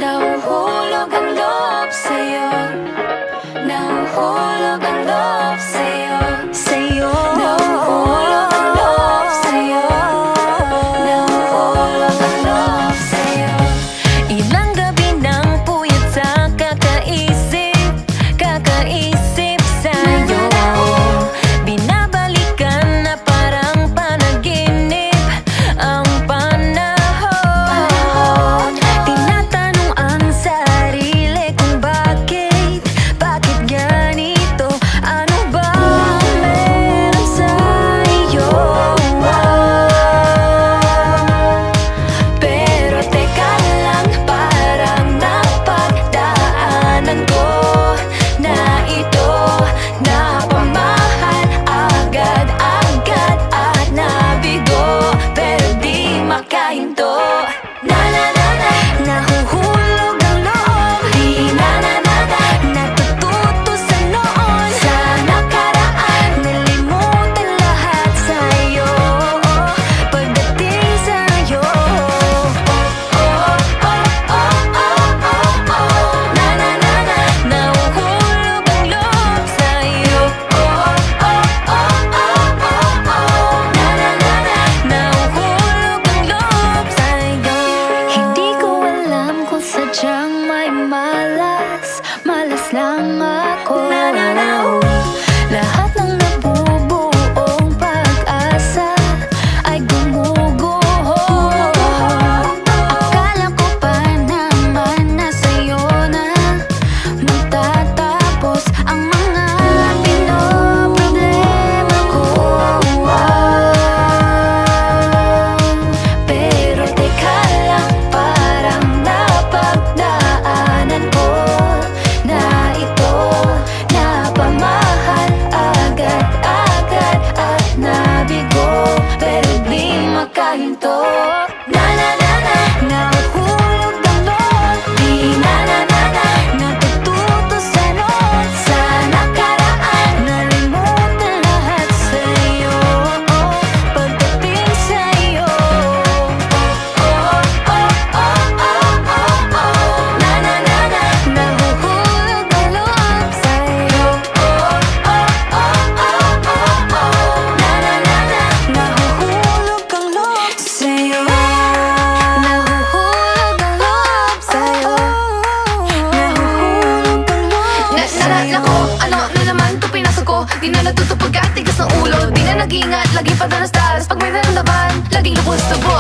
nahuhulog ang loob sa'yo. Nahuhulog ang loob sa'yo. Sa'yo. Nahuhulog ang loob sa'yo. Nahuhulog ang loob sa'yo. Ilang gabi nang puyat sa kakaisip sa'yo. Binabalikan na parang panaginip ang panahon. Tinatanong ang sarili kung bakit ganito? Ano ba meron sa'yo? Pero teka lang, parang napagdaanan ko na ito. Napamahal agad-agad at nabigo, pero di makahinto. Nahuhulog ang loob, di natututo sa noon, sa nakaraan. Nalimutan lahat sa'yo, pagdating sa'yo. Nahuhulog ang loob sa'yo. Nahuhulog ang loob sa'yo. Hindi ko alam kung sadyang may malas lang ako. Lahat ng nabubuong pag-asa ay gumuguho. Akala ko pa naman na sa'yo na magtatapos ang mga pinoproblema ko. Pero teka lang, parang napagdaanan ko na ito. Napamahal agad-agad at nabigo, pero di makahinto. Nahuhulog ang loob, di natututo sa noon, sa nakaraan. Nalimutan lahat sa'yo, pagdating sa'yo. Nahuhulog ang loob sa'yo. Nahuhulog ang loob sa'yo. Nahuhulog ang loob sa'yo. Nahuhulog ang loob sa'yo. Nako, ano na naman to pinasok ko? Di na natuto pagkatigas ng ulo. Di na nag-iingat, lagi pa danas-danas. Pag may naramdaman, laging lubos-tubo.